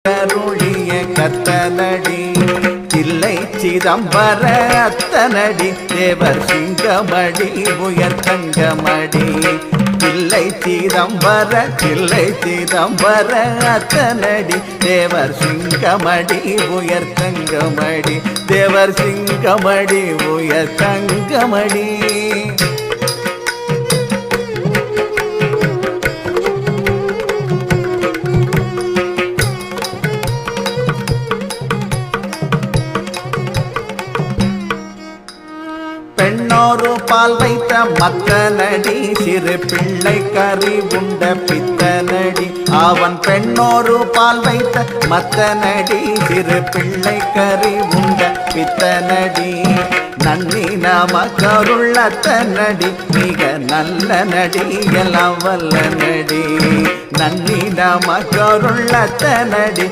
கருளிய கத்தனடி தில்லை சிதம்பர அத்தனடி தேவர் சிங்கமடி உயர் தங்கமடி தில்லை சிதம்பர அத்தனடி தேவர் சிங்கமடி உயர் தங்கமடி தேவர் சிங்கமடி உயர் தங்கமடி பெண்ணோரு பால் வைத்த மத்தனடி சிறு பிள்ளை கறி உண்ட பித்தனடி அவன் பெண்ணோரு பால் வைத்த மத்தனடி சிறு பிள்ளை கறி உண்ட பித்தனடி நன்னி நமக்கருள்ளத்தனடி மிக நல்ல நடி எல்லாம் வல்ல நடி நன்னி நமக்கருள்ளத்தனடி